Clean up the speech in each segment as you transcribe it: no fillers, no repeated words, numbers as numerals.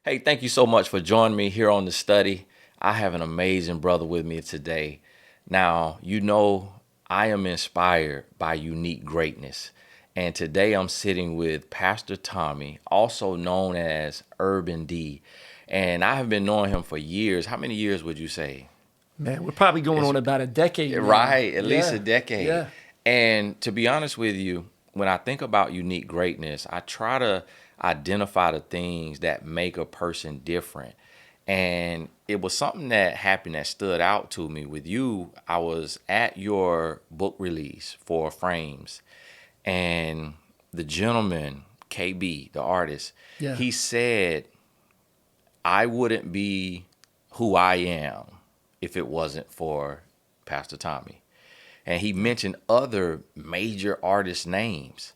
Hey, thank you so much for joining me here on the study. I have an amazing brother with me today. Now, I am inspired by unique greatness. And today I'm sitting with Pastor Tommy, also known as Urban D. And I have been knowing him for years. How many years would you say? Man, we're probably going It's on about a decade now. right, at least a Yeah, decade. yeah, And to be honest with you, when I think about unique greatness, I try to identify the things that make a person different. And it was something that happened that stood out to me with you. I was at your book release for Frames, and the gentleman, KB, the artist, yeah, he said, I wouldn't be who I am if it wasn't for Pastor Tommy. And he mentioned other major artist names.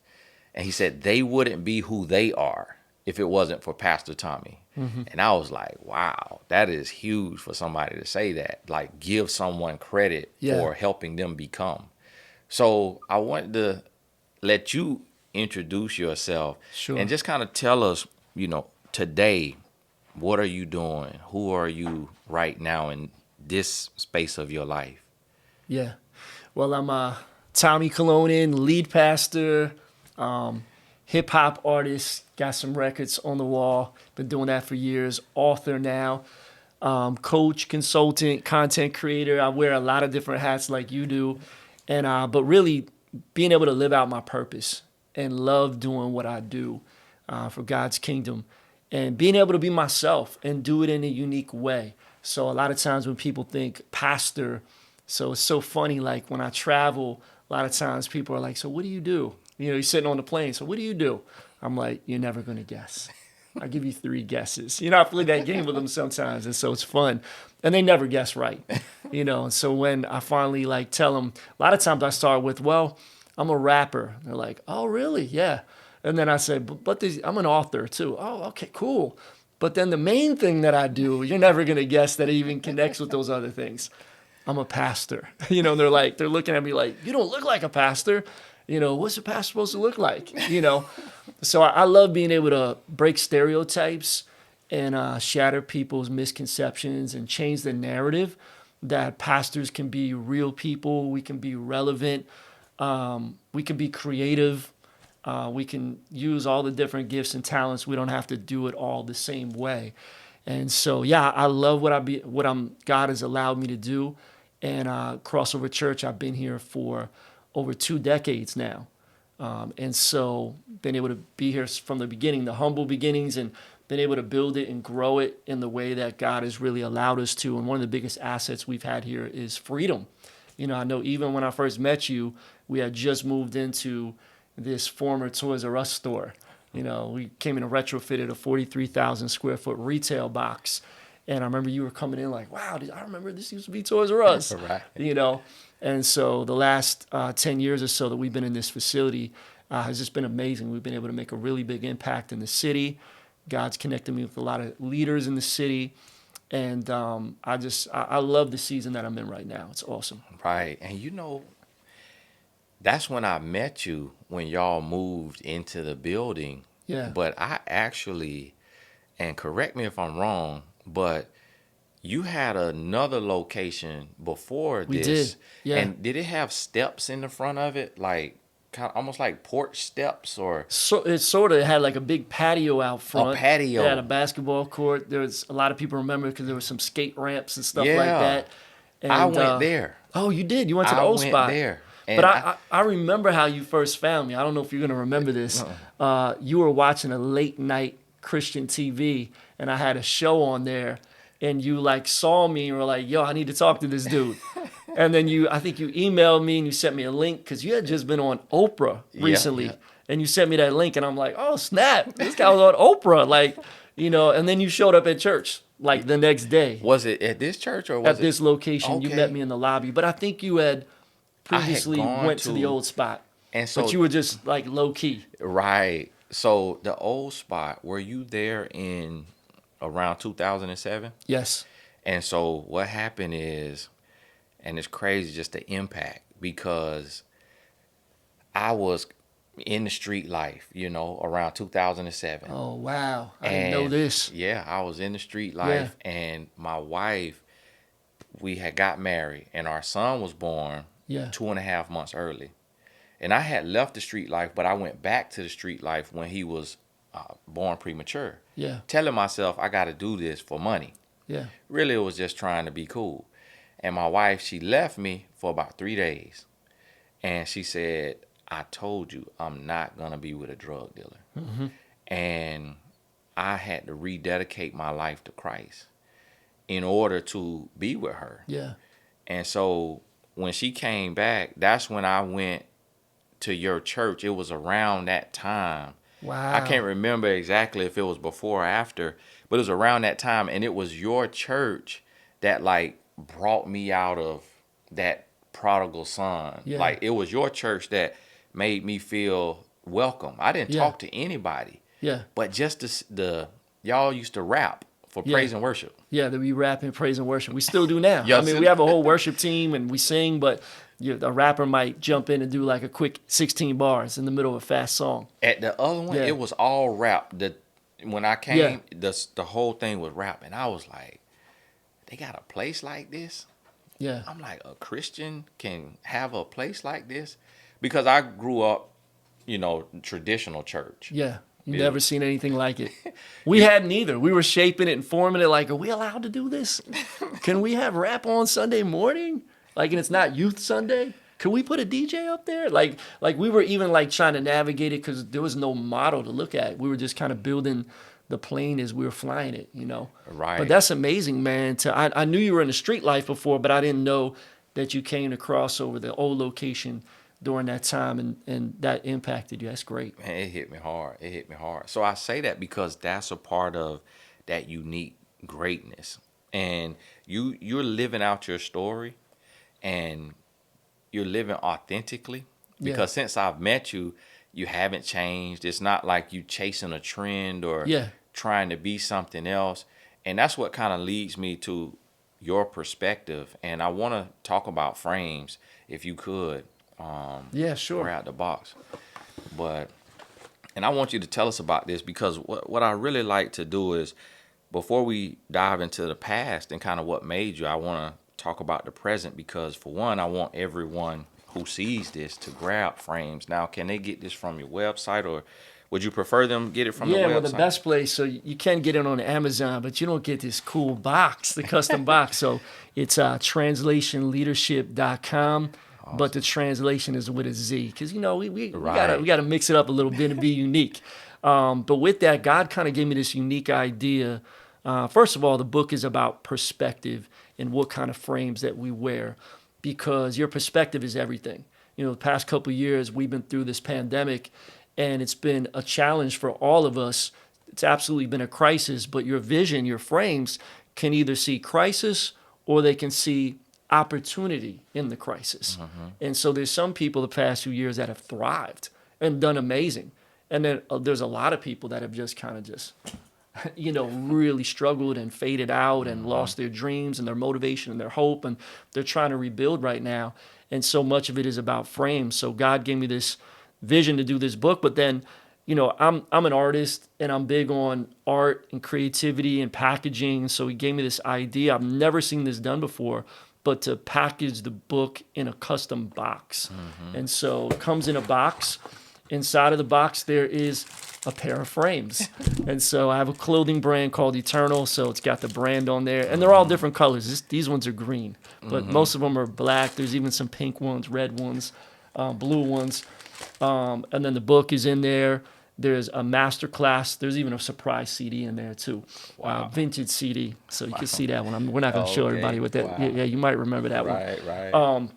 And he said they wouldn't be who they are if it wasn't for Pastor Tommy. And I was like, wow, that is huge for somebody to say that. Like, give someone credit yeah. for helping them become. So I wanted to let you introduce yourself and Sure. just kind of tell us, today, what are you doing? Who are you right now in this space of your life? Yeah. Well, I'm Tommy Colonin, lead pastor, um, hip hop artist. Got some records on the wall. Been doing that for years. Author now, coach, consultant, content creator. I wear a lot of different hats like you do, and but really being able to live out my purpose and love doing what I do for God's kingdom, and being able to be myself and do it in a unique way. So a lot of times when people think pastor, so it's so funny. Like when I travel, a lot of times people are like, "So what do you do?" You're sitting on the plane. So what do you do? I'm like, "You're never gonna guess." I give you three guesses. I play that game with them sometimes, and so it's fun, and they never guess right. And so when I finally like tell them, a lot of times I start with, "Well, I'm a rapper." They're like, "Oh, really? Yeah." And then I say, "But I'm an author too." "Oh, okay, cool." But then the main thing that I do, you're never gonna guess that it even connects with those other things. I'm a pastor. They're looking at me like, "You don't look like a pastor." What's a pastor supposed to look like? So I love being able to break stereotypes and shatter people's misconceptions and change the narrative that pastors can be real people. We can be relevant. We can be creative. We can use all the different gifts and talents. We don't have to do it all the same way. And so, yeah, I love what God has allowed me to do. And Crossover Church, I've been here for over 2 decades now. And so been able to be here from the beginning, the humble beginnings, and been able to build it and grow it in the way that God has really allowed us to. And one of the biggest assets we've had here is freedom. I know even when I first met you, we had just moved into this former Toys R Us store. We came in and retrofitted a 43,000 square foot retail box. And I remember you were coming in like, wow, I remember this used to be Toys R Us, Right. you know? And so the last 10 years or so that we've been in this facility has just been amazing. We've been able to make a really big impact in the city. God's connected me with a lot of leaders in the city. And I love the season that I'm in right now. It's awesome. Right. And that's when I met you when y'all moved into the building. Yeah, But I actually, and correct me if I'm wrong, but you had another location before we did. this. Yeah. And did it have steps in the front of it? Like kind of almost like porch steps or So it sort of had like a big patio out a front. It had a patio? basketball court. There was a lot of people remember because there was some skate ramps and stuff like Yeah. that. I And went there. oh, you did. You went to the I old went spot. there. But And I remember how you first found me. I don't know if you're gonna remember this. You were watching a late night Christian TV, and I had a show on there, and you like saw me and were like, "Yo, I need to talk to this dude." And then I think you emailed me and you sent me a link because you had just been on Oprah yeah, yeah. recently, and you sent me that link, and I'm like, "Oh snap, this guy was on Oprah!" And then you showed up at church like the next day Was it at this church or was at it this location. You met okay? me in the lobby, but I think you had I had previously gone went to the to old spot, and but so you were just like low key. right. So the old spot, were you there in around 2007? Yes. And so what happened is, and it's crazy just the impact because I was in the street life, around 2007. Oh, wow. I didn't know And this. yeah, I was in the street Yeah. life, and my wife, we had got married, and our son was born Yeah. 2.5 months early. And I had left the street life, but I went back to the street life when he was born premature, Yeah. telling myself I got to do this for money. Yeah. Really, it was just trying to be cool. And my wife, she left me for about 3 days. And she said, I told you I'm not going to be with a drug dealer. Mm-hmm. And I had to rededicate my life to Christ in order to be with her. Yeah. And so when she came back, that's when I went to your church. It was around that time. Wow. I can't remember exactly if it was before or after, but it was around that time. And it was your church that like brought me out of that prodigal son. Yeah. Like it was your church that made me feel welcome. I didn't Yeah. talk to anybody, Yeah. but just the y'all used to rap for Yeah. praise and worship. Yeah, that we rap and praise and worship. We still do now. Yes. I mean, we have a whole worship team and we sing, but a rapper might jump in and do like a quick 16 bars in the middle of a fast song. At the other one, Yeah. it was all rap. When I came, the whole thing was rap, and I was like, they got a place like this? Yeah. I'm like, a Christian can have a place like this? Because I grew up, traditional church. Yeah. You Yeah. never seen anything like it. We hadn't either. We were shaping it and forming it like, are we allowed to do this? Can we have rap on Sunday morning? Like, and it's not Youth Sunday? Can we put a DJ up there? Like we were even like trying to navigate it because there was no model to look at. We were just kind of building the plane as we were flying it, Right. But that's amazing, man. I knew you were in the street life before, but I didn't know that you came to cross over the old location during that time and that impacted you. That's great. Man, it hit me hard. It hit me hard. So I say that because that's a part of that unique greatness. And you're living out your story, and you're living authentically. Because since I've met you, you haven't changed. It's not like you chasing a trend or trying to be something else. And that's what kind of leads me to your perspective. And I want to talk about frames, if you could. Yeah, sure. We're out the box. And I want you to tell us about this, because what I really like to do is, before we dive into the past and kind of what made you, I want to talk about the present, because for one, I want everyone who sees this to grab frames. Now, can they get this from your website, or would you prefer them get it from the website? Yeah, well, the best place, so you can get it on Amazon, but you don't get this cool box, the custom box. So it's translationleadership.com. Awesome. But the translation is with a Z, because we gotta mix it up a little bit and be unique. But with that, God kind of gave me this unique idea. First of all, the book is about perspective and what kind of frames that we wear, because your perspective is everything. The past couple of years we've been through this pandemic, and it's been a challenge for all of us. It's absolutely been a crisis. But your vision, your frames, can either see crisis or they can see opportunity in the crisis. Mm-hmm. And so there's some people the past few years that have thrived and done amazing. And then there's a lot of people that have just kind of really struggled and faded out and lost their dreams and their motivation and their hope. And they're trying to rebuild right now. And so much of it is about frames. So God gave me this vision to do this book. But then, I'm an artist, and I'm big on art and creativity and packaging. So he gave me this idea. I've never seen this done before, but to package the book in a custom box. Mm-hmm. And so it comes in a box. Inside of the box, there is a pair of frames. And so I have a clothing brand called Eternal, so it's got the brand on there. And they're all different colors. These ones are green, but most of them are black. There's even some pink ones, red ones, blue ones. And then the book is in there. There's a master class. There's even a surprise CD in there too. Wow. Vintage CD. So you can see that one. We're not going to show everybody what that. Wow. Yeah, you might remember that one. Right.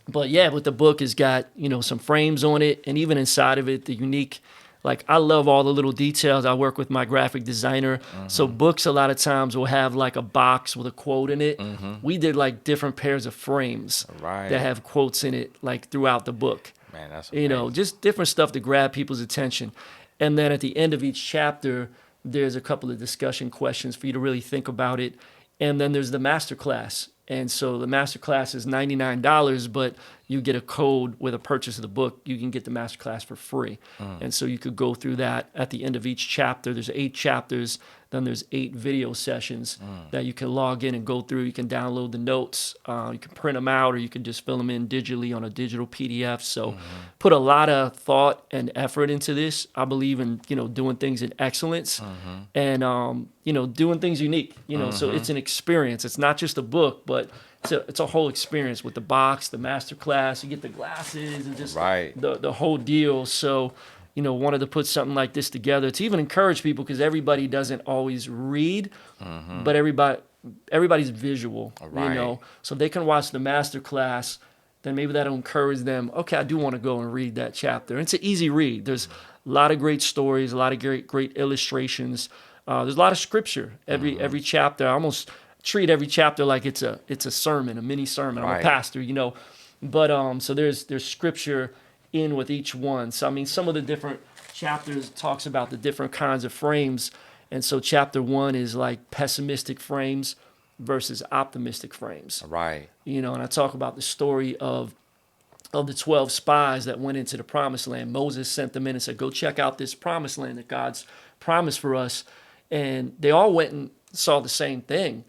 But yeah, but the book has got, some frames on it, and even inside of it, the unique, I love all the little details. I work with my graphic designer. Mm-hmm. So books a lot of times will have like a box with a quote in it. Mm-hmm. We did different pairs of frames that have quotes in it throughout the book. Man, that's amazing. Just different stuff to grab people's attention. And then at the end of each chapter, there's a couple of discussion questions for you to really think about it. And then there's the master class. And so the masterclass is $99, but you get a code with a purchase of the book. You can get the masterclass for free. And so you could go through that at the end of each chapter. There's 8 chapters. Then there's 8 video sessions that you can log in and go through. You can download the notes. You can print them out, or you can just fill them in digitally on a digital PDF. So put a lot of thought and effort into this. I believe in, doing things in excellence and, doing things unique, so it's an experience. It's not just a book, but it's a whole experience with the box, the master class. You get the glasses and just the whole deal. So, wanted to put something like this together to even encourage people, because everybody doesn't always read, but everybody's visual, so they can watch the master class. Then maybe that'll encourage them. Okay, I do want to go and read that chapter. And it's an easy read. There's a lot of great stories, a lot of great illustrations. There's a lot of scripture. Every chapter, I almost treat every chapter like it's a sermon, a mini sermon. I'm a pastor, But so there's scripture in with each one. So I mean, some of the different chapters talks about the different kinds of frames. And so chapter 1 is like pessimistic frames versus optimistic frames. Right. And I talk about the story of the 12 spies that went into the promised land. Moses sent them in and said, go check out this promised land that God's promised for us. And they all went and saw the same thing,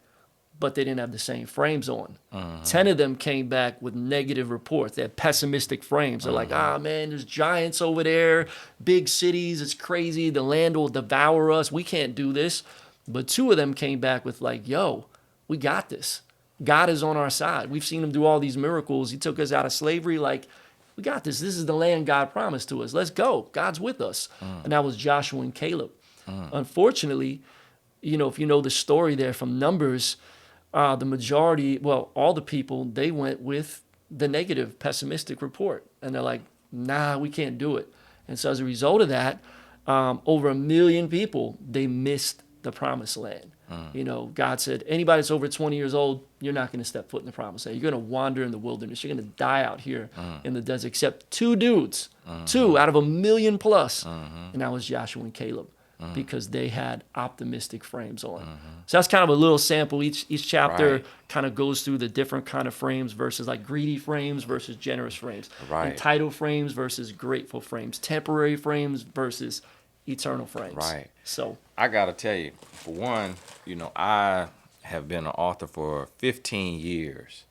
but they didn't have the same frames on. 10 of them came back with negative reports. They had pessimistic frames. They're like, man, there's giants over there, big cities, it's crazy, the land will devour us, we can't do this. But 2 of them came back with like, yo, we got this. God is on our side. We've seen him do all these miracles. He took us out of slavery. Like, we got this. This is the land God promised to us. Let's go. God's with us. And that was Joshua and Caleb. Unfortunately, if you know the story there from Numbers, the majority, all the people, they went with the negative, pessimistic report. And they're like, nah, we can't do it. And so as a result of that, over 1 million people, they missed the promised land. God said, anybody that's over 20 years old, you're not going to step foot in the promised land. You're going to wander in the wilderness. You're going to die out here in the desert, except 2 dudes, 2 out of 1 million plus. And that was Joshua and Caleb, because they had optimistic frames on. So that's kind of a little sample. Each chapter kind of goes through the different kind of frames versus like greedy frames versus generous frames. Entitled frames versus grateful frames. Temporary frames versus eternal frames. Right. So I got to tell you, for one, I have been an author for 15 years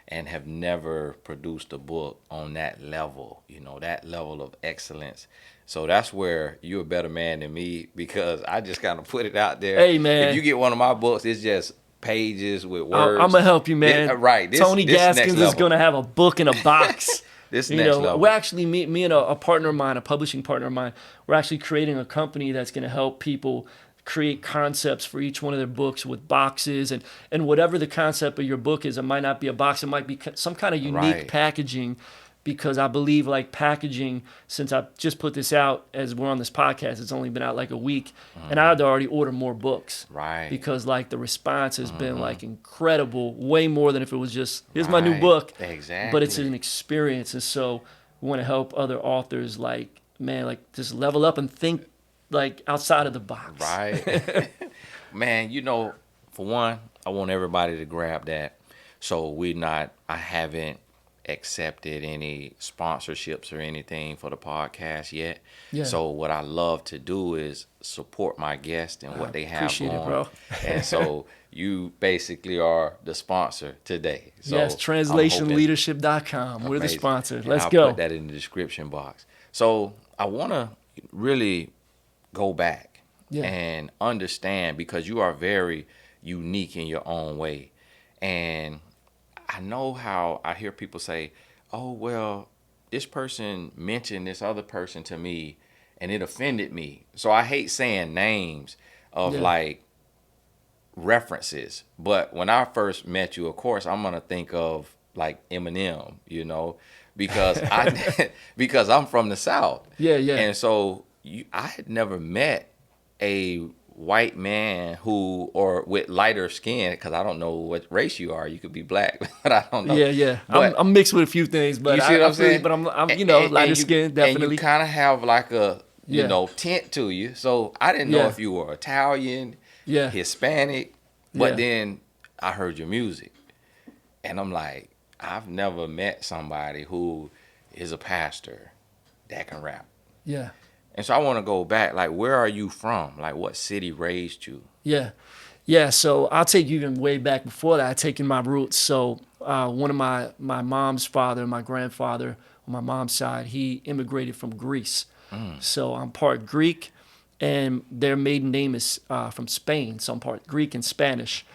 and have never produced a book on that level, that level of excellence. So that's where you're a better man than me, because I just kind of put it out there. Hey, man. If you get one of my books, it's just pages with words. I'm going to help you, man. Tony Gaskins is going to have a book in a box. This next level. We're actually, me and a partner of mine, a publishing partner of mine, we're actually creating a company that's going to help people create concepts for each one of their books with boxes. And whatever the concept of your book is, it might not be a box. It might be some kind of unique packaging, because I believe like packaging, since I just put this out as we're on this podcast, it's only been out like a week, and I had to already order more books. Because like the response has been like incredible, way more than if it was just, here's my new book. Exactly. But it's an experience. And so we want to help other authors just level up and think like outside of the box. Right. Man, for one, I want everybody to grab that. So I haven't accepted any sponsorships or anything for the podcast yet. So what I love to do is support my guests and what they have going. Appreciate it, bro. And so you basically are the sponsor today. So yes, translationleadership.com. We're the sponsor. Let's I'll go. Put that in the description box. So I want to really go back and understand, because you are very unique in your own way. And I know how I hear people say, oh, well, this person mentioned this other person to me and it offended me. So I hate saying names of like references. But when I first met you, of course, I'm going to think of like Eminem, because because I'm from the South. And so I had never met a white man or with lighter skin, because I don't know what race you are. You could be black, but I don't know. But I'm mixed with a few things, but you see what I'm saying? But I'm lighter skin, definitely. And you kind of have like a tint to you. So I didn't know if you were Italian, Hispanic, but then I heard your music. And I'm like, I've never met somebody who is a pastor that can rap. Yeah. And so I want to go back. Like, where are you from? Like, what city raised you? Yeah. Yeah. So I'll take you even way back before that. I taken my roots. So one of my mom's father, my grandfather on my mom's side, he immigrated from Greece. So I'm part Greek, and their maiden name is from Spain. So I'm part Greek and Spanish.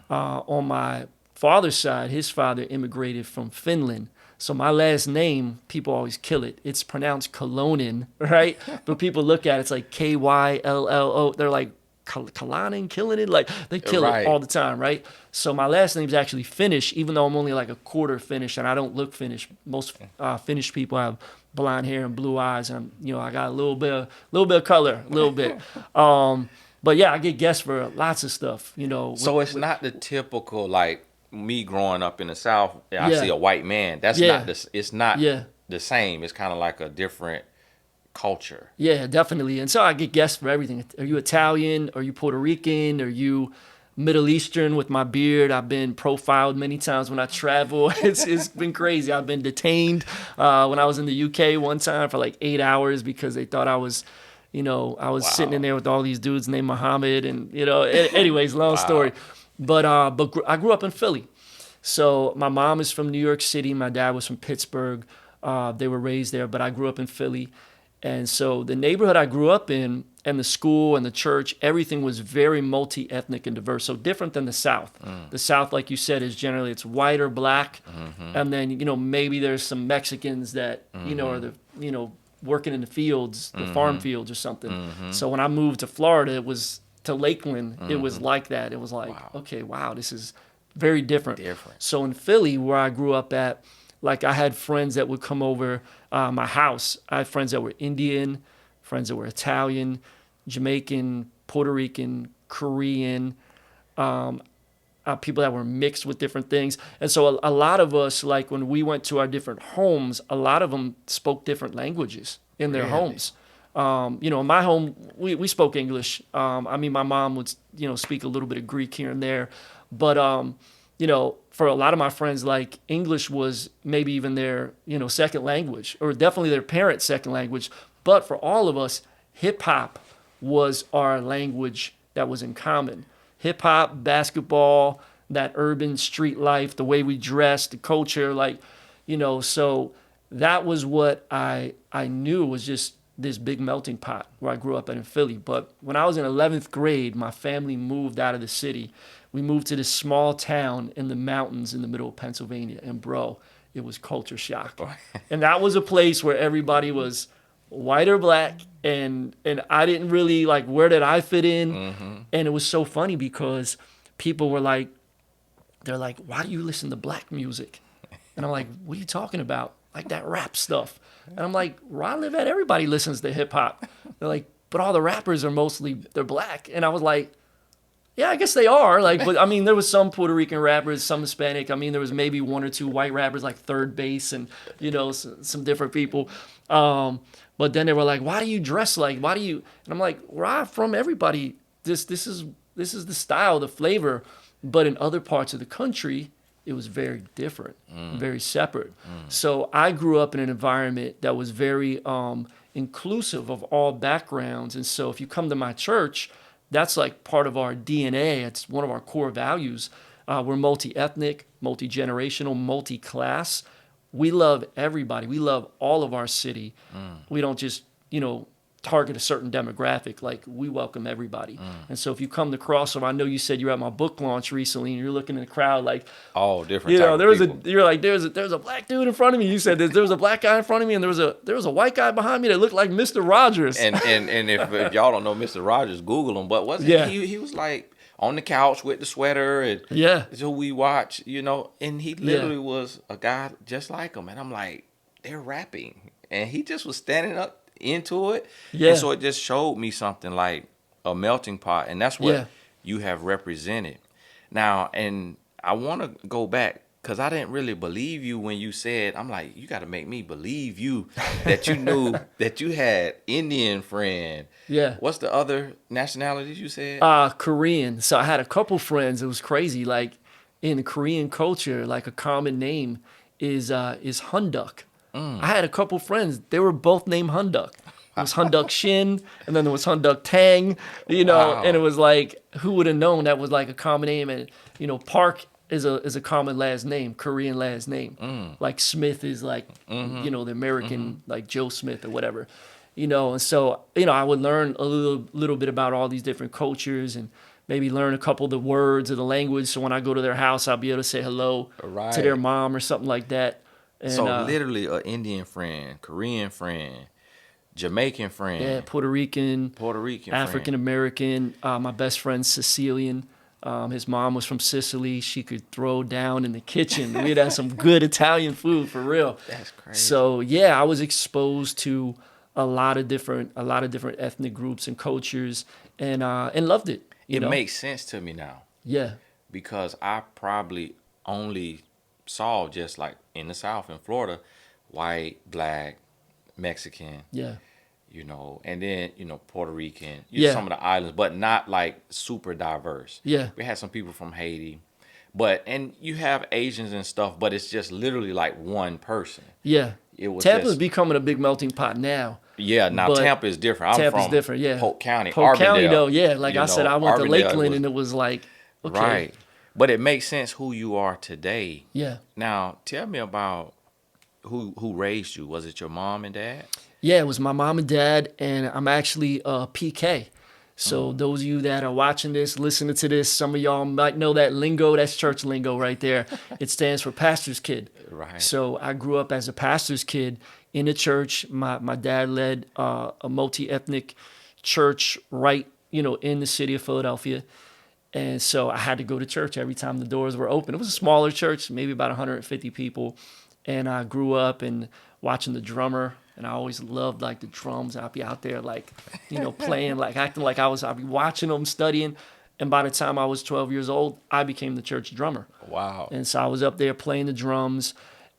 On my father's side, his father immigrated from Finland. So my last name, people always kill it. It's pronounced Kolonen, right? But people look at it, it's like Kyllo. They're like Kalanen, killing it. Like they kill it Right. all the time, right? So my last name's actually Finnish, even though I'm only like a quarter Finnish and I don't look Finnish. Most Finnish people have blonde hair and blue eyes, and I got a little bit of color, a little bit. But yeah, I get guessed for lots of stuff. So it's not the typical, like, me growing up in the South, I see Yeah, a white man. That's yeah, not this. It's not yeah. the same. It's kind of like a different culture. Yeah, definitely. And so I get guessed for everything. Are you Italian? Are you Puerto Rican? Are you Middle Eastern with my beard? I've been profiled many times when I travel. It's been crazy. I've been detained when I was in the UK one time for like 8 hours because they thought I was, I was sitting in Wow. there with all these dudes named Muhammad. And, anyways, long story. Wow. But I grew up in Philly. So my mom is from New York City. My dad was from Pittsburgh. They were raised there, but I grew up in Philly. And so the neighborhood I grew up in and the school and the church, everything was very multi-ethnic and diverse. So different than the South. The South, like you said, is generally it's white or black. And then, maybe there's some Mexicans that, are working in the fields, the farm fields or something. So when I moved to Florida, it was to Lakeland, it was like that. It was like, Wow. okay, wow, this is very different. Different. So in Philly, where I grew up at, like I had friends that would come over my house. I had friends that were Indian, friends that were Italian, Jamaican, Puerto Rican, Korean, people that were mixed with different things. And so a lot of us, like when we went to our different homes, a lot of them spoke different languages in their Really? homes. In my home, we spoke English. My mom would, speak a little bit of Greek here and there. But, for a lot of my friends, like English was maybe even their, second language or definitely their parents' second language. But for all of us, hip hop was our language that was in common. Hip hop, basketball, that urban street life, the way we dressed, the culture, so that was what I knew was just this big melting pot where I grew up in Philly. But when I was in 11th grade, my family moved out of the city. We moved to this small town in the mountains in the middle of Pennsylvania. And bro, it was culture shock. And that was a place where everybody was white or black. And I didn't really like, where did I fit in? And it was so funny because people were like, they're like, why do you listen to black music? And I'm like, what are you talking about? Like that rap stuff. And I'm like, where I live at, everybody listens to hip hop. They're like, but all the rappers are they're black. And I was like, yeah, I guess they are. Like, but I mean, there was some Puerto Rican rappers, some Hispanic. I mean, there was maybe one or two white rappers like Third Base and, some different people. But then they were like, why do you dress like, why do you? And I'm like, where I'm from, everybody, this is the style, the flavor. But in other parts of the country, it was very different, very separate. So I grew up in an environment that was very inclusive of all backgrounds. And so if you come to my church, that's like part of our DNA. It's one of our core values. We're multi-ethnic, multi-generational, multi-class. We love everybody. We love all of our city. We don't just, target a certain demographic. Like, we welcome everybody. And so if you come to Crossover, I know you said you were at my book launch recently and you're looking in the crowd like, All different type there of was people. you're like, there's a black dude in front of me. You said there was a black guy in front of me and there was a white guy behind me that looked like Mr. Rogers. And if y'all don't know Mr. Rogers, Google him. But wasn't Yeah. he was like on the couch with the sweater and Yeah. so we watch, and he literally was a guy just like him. And I'm like, they're rapping. And he just was standing up into it. Yeah. And so it just showed me something like a melting pot. And that's what Yeah. you have represented. Now, and I want to go back because I didn't really believe you when you said, I'm like, you got to make me believe you that you knew that you had Indian friend. Yeah. What's the other nationalities you said? Korean. So I had a couple friends. It was crazy. Like in the Korean culture, like a common name is Hunduk. I had a couple friends; they were both named Hunduk. It was Hunduk Shin, and then there was Hunduk Tang, and it Wow. was like, who would have known that was like a common name? And Park is a common last name, Korean last name. Like Smith is like, the American like Joe Smith or whatever, And so I would learn a little bit about all these different cultures and maybe learn a couple of the words of the language. So when I go to their house, I'll be able to say hello to their Right. mom or something like that. And So literally, a Indian friend, Korean friend, Jamaican yeah, friend, Puerto Rican, Puerto Rican African friend. American. My best friend's Sicilian. His mom was from Sicily. She could throw down in the kitchen. We'd have some good Italian food for real. That's crazy. So yeah, I was exposed to a lot of different ethnic groups and cultures, and loved it. It makes sense to me now Yeah, because I probably only saw just like in the South in Florida, white, black, Mexican, yeah, and then, Puerto Rican, Yeah. some of the islands, but not like super diverse. yeah, We had some people from Haiti, and you have Asians and stuff, but it's just literally like one person. yeah. It was Tampa's just, becoming a big melting pot now. yeah, now But Tampa is different. I'm Tampa's from different, yeah. Polk County, Polk County, Arbondale. though, yeah. Like I said, I went to Arbondale, Lakeland, and it was like, okay, right. But it makes sense who you are today. yeah. Now, tell me about who raised you. Was it your mom and dad? Yeah, it was my mom and dad, and I'm actually PK. So those of you that are watching this, listening to this, some of y'all might know that lingo. That's church lingo right there. It stands for pastor's kid. Right. So I grew up as a pastor's kid in the church. My dad led a multi-ethnic church right, in the city of Philadelphia. And so I had to go to church every time the doors were open. It was a smaller church, maybe about 150 people. And I grew up and watching the drummer, and I always loved like the drums. I'd be out there like, playing, like acting like I'd be watching them, studying. And by the time I was 12 years old, I became the church drummer. Wow. And so I was up there playing the drums,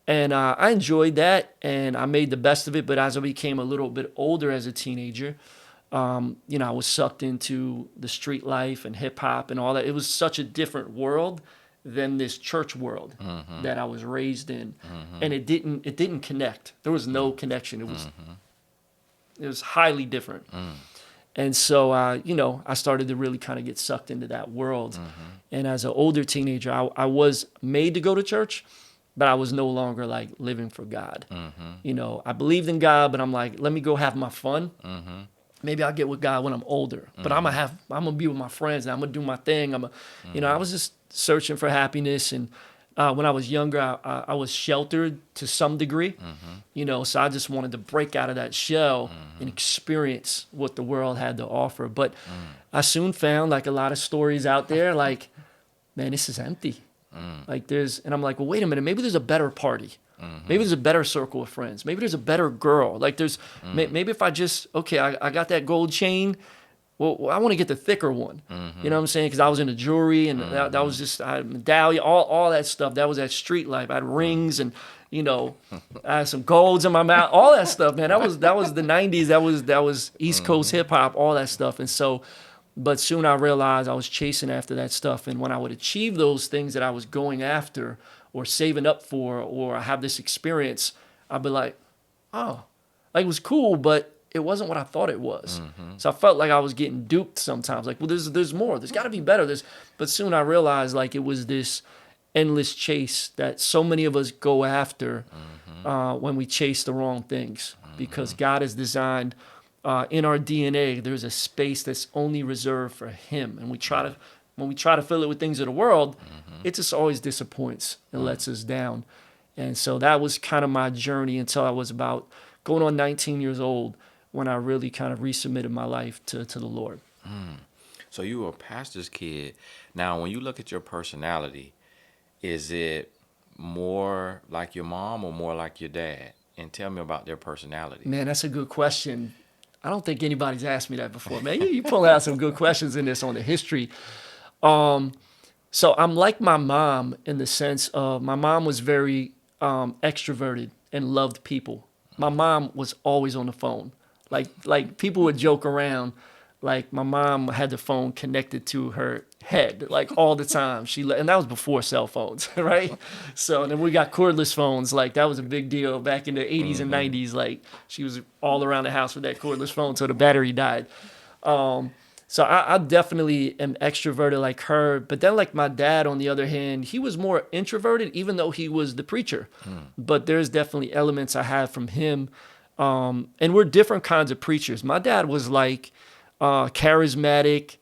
and I enjoyed that, and I made the best of it. But as I became a little bit older as a teenager, I was sucked into the street life and hip hop and all that. It was such a different world than this church world that I was raised in, and it didn't connect. There was no connection. It was highly different. And so, I started to really kind of get sucked into that world. And as an older teenager, I was made to go to church, but I was no longer like living for God. I believed in God, but I'm like, let me go have my fun. Maybe I'll get with God when I'm older, but I'm gonna be with my friends and I'm gonna do my thing. I was just searching for happiness. And when I was younger, I was sheltered to some degree, so I just wanted to break out of that shell and experience what the world had to offer. But I soon found, like a lot of stories out there, like, man, this is empty. And I'm like, well, wait a minute, maybe there's a better party. Maybe there's a better circle of friends. Maybe there's a better girl. Like maybe if I just, okay, I got that gold chain. Well, I want to get the thicker one. You know what I'm saying? Because I was into jewelry, and that was just, I had medallion, all that stuff. That was that street life. I had rings, and I had some golds in my mouth. All that stuff, man. That was the '90s. That was East Coast hip hop. All that stuff. And so, but soon I realized I was chasing after that stuff. And when I would achieve those things that I was going after, or saving up for, or I have this experience, I'd be like, oh, like it was cool, but it wasn't what I thought it was. So I felt like I was getting duped sometimes. Like, well, there's more. There's got to be better. But soon I realized like it was this endless chase that so many of us go after when we chase the wrong things. Because God has designed in our DNA, there's a space that's only reserved for Him, and when we try to fill it with things of the world, it just always disappoints and lets us down. And so that was kind of my journey until I was about going on 19 years old, when I really kind of resubmitted my life to the Lord. So you were a pastor's kid. Now, when you look at your personality, is it more like your mom or more like your dad? And tell me about their personality. Man, that's a good question. I don't think anybody's asked me that before. Man, you pulling out some good questions in this on the history. So I'm like my mom in the sense of my mom was very extroverted and loved people. My mom was always on the phone. Like people would joke around, like my mom had the phone connected to her head, like all the time. And that was before cell phones, right? So and then we got cordless phones. Like that was a big deal back in the 80s and 90s. Like she was all around the house with that cordless phone till the battery died. So I definitely am extroverted like her. But then like my dad, on the other hand, he was more introverted, even though he was the preacher. But there's definitely elements I have from him. And we're different kinds of preachers. My dad was like charismatic,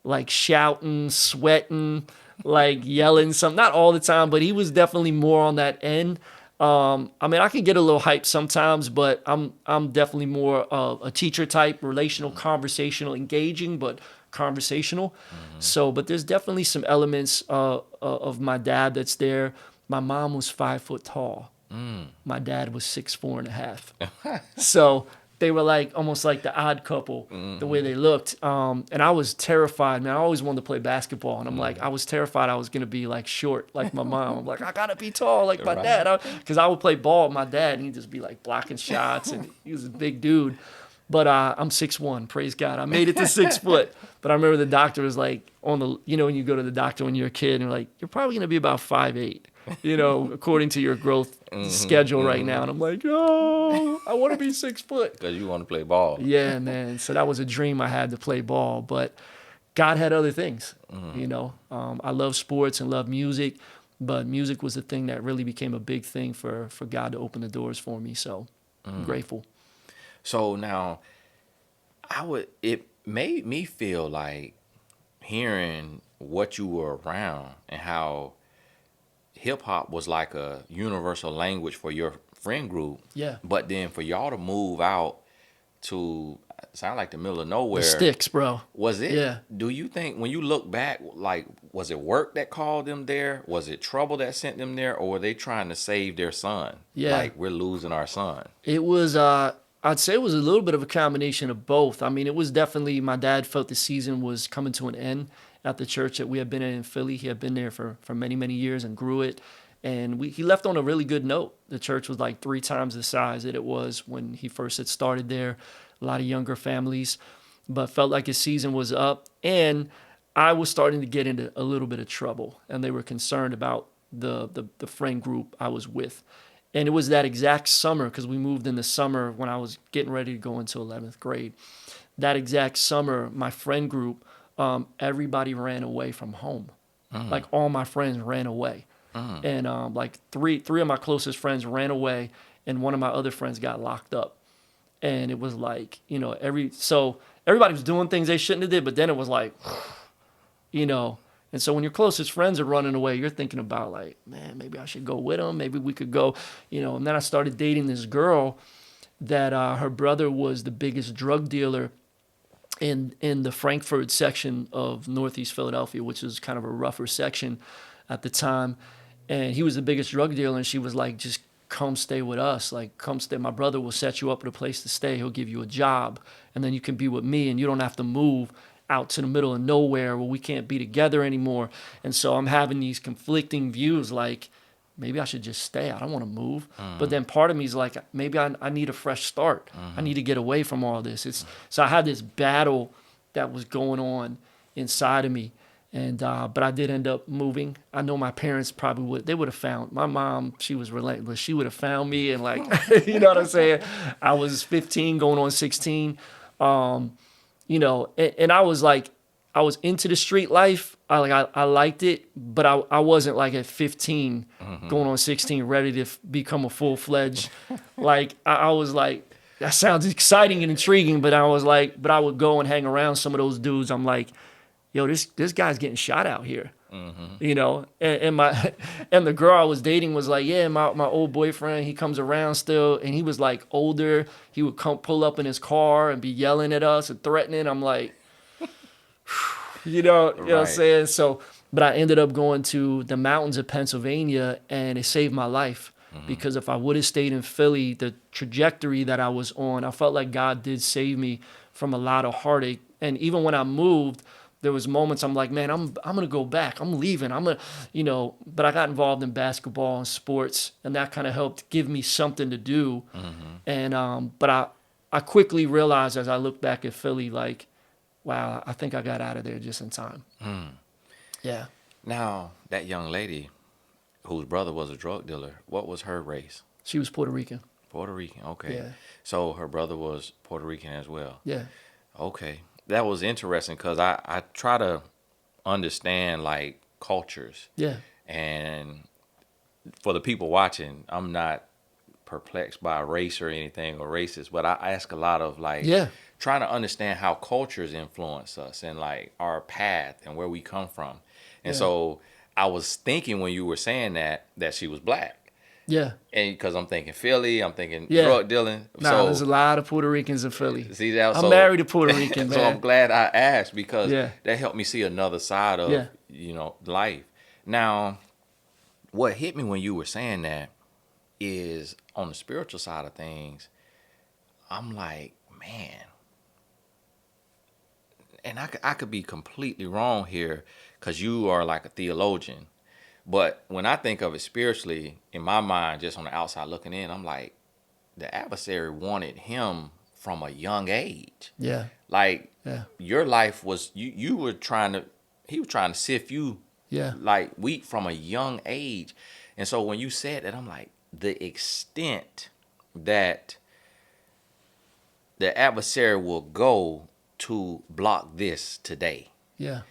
like shouting, sweating, like yelling some, not all the time, but he was definitely more on that end. I mean, I can get a little hype sometimes, but I'm definitely more a teacher type, relational, conversational, engaging, but conversational. So, but there's definitely some elements of my dad that's there. My mom was 5 foot tall. My dad was 6'4.5". So they were like almost like the odd couple, the way they looked. And I was terrified, man. I always wanted to play basketball, and I'm like, I was terrified I was gonna be like short, like my mom. I'm like, I gotta be tall, like my dad, because I would play ball with my dad, and he'd just be like blocking shots, and he was a big dude. But I'm 6'1", praise God. I made it to 6 foot. But I remember the doctor was like, when you go to the doctor when you're a kid, and they're like, you're probably gonna be about 5'8", according to your growth schedule right now. And I'm like, oh, I want to be 6 foot. Because you want to play ball. Yeah, man. So that was a dream I had, to play ball. But God had other things, I love sports and love music, but music was the thing that really became a big thing for God to open the doors for me. So I'm grateful. So now, it made me feel like hearing what you were around and how hip hop was like a universal language for your friend group. Yeah. But then for y'all to move out to sound like the middle of nowhere. The sticks, bro. Was it? Yeah. Do you think when you look back, like, was it work that called them there? Was it trouble that sent them there? Or were they trying to save their son? Yeah. Like, we're losing our son. It was, I'd say it was a little bit of a combination of both. I mean, it was definitely, my dad felt the season was coming to an end at the church that we had been in Philly. He had been there for many, many years and grew it. And he left on a really good note. The church was like 3 times the size that it was when he first had started there. A lot of younger families, but felt like his season was up. And I was starting to get into a little bit of trouble, and they were concerned about the friend group I was with. And it was that exact summer, because we moved in the summer when I was getting ready to go into 11th grade. That exact summer, my friend group, everybody ran away from home. Like all my friends ran away. And like three of my closest friends ran away, and one of my other friends got locked up. And it was like, so everybody was doing things they shouldn't have did, but then it was like, and so when your closest friends are running away, you're thinking about like, man, maybe I should go with them. Maybe we could go, and then I started dating this girl that her brother was the biggest drug dealer in the Frankfurt section of Northeast Philadelphia, which is kind of a rougher section at the time. And he was the biggest drug dealer, and she was like, just come stay with us. Like, come stay. My brother will set you up with a place to stay. He'll give you a job, and then you can be with me, and you don't have to move out to the middle of nowhere where we can't be together anymore. And so I'm having these conflicting views, like, maybe I should just stay. I don't want to move. But then part of me is like, maybe I need a fresh start. I need to get away from all this. So I had this battle that was going on inside of me. And but I did end up moving. I know my parents probably would have found my mom. She was relentless. She would have found me, and like, you know what I'm saying? I was 15 going on 16. And I was like, I was into the street life. I liked it, but I wasn't like at 15 going on 16 ready to become a full-fledged. Like I was like, that sounds exciting and intriguing, but I was like, but I would go and hang around some of those dudes. I'm like, yo, this guy's getting shot out here, and the girl I was dating was like, yeah, my old boyfriend, he comes around still, and he was like older. He would come pull up in his car and be yelling at us and threatening. I'm like, you know what I'm saying? So, but I ended up going to the mountains of Pennsylvania, and it saved my life. Because if I would have stayed in Philly, the trajectory that I was on, I felt like God did save me from a lot of heartache. And even when I moved, there was moments I'm like, man, I'm gonna go back. I'm leaving. But I got involved in basketball and sports, and that kind of helped give me something to do. And but I quickly realized as I look back at Philly, like, wow, I think I got out of there just in time. Yeah. Now, that young lady whose brother was a drug dealer, what was her race? She was Puerto Rican. Puerto Rican. Okay. Yeah. So her brother was Puerto Rican as well. Yeah. Okay. That was interesting because I try to understand like cultures. Yeah. And for the people watching, I'm not perplexed by race or anything or racist, but I ask a lot of like Yeah. trying to understand how cultures influence us and like our path and where we come from. And Yeah. so I was thinking when you were saying that she was black. Yeah. And because I'm thinking Philly, I'm thinking Yeah. drug dealing. Nah, there's a So lot of Puerto Ricans in Philly. see that I'm so married to Puerto Rican, so I'm man. glad I asked because Yeah. that helped me see another side of, Yeah. life. Now, what hit me when you were saying that is on the spiritual side of things, I'm like, man, and I could be completely wrong here because you are like a theologian. But when I think of it spiritually, in my mind, just on the outside looking in, I'm like, the adversary wanted him from a young age. Yeah. Like Yeah. your life was you were trying to he was trying to sift you Yeah. like wheat from a young age. And so when you said that, I'm like, the extent that the adversary will go to block this today. Yeah.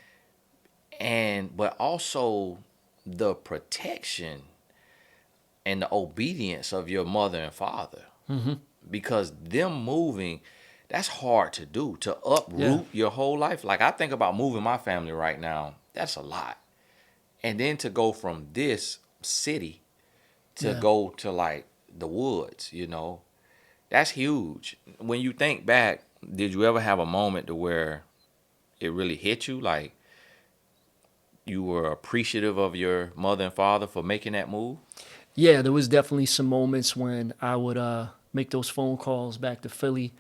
And but also the protection and the obedience of your mother and father. Mm-hmm. Because them moving, that's hard to do, to uproot Yeah. your whole life. Like I think about moving my family right now, that's a lot. And then to go from this city to Yeah. go to like the woods, that's huge. When you think back, did you ever have a moment to where it really hit you? Like you were appreciative of your mother and father for making that move? Yeah, there was definitely some moments when I would make those phone calls back to Philly.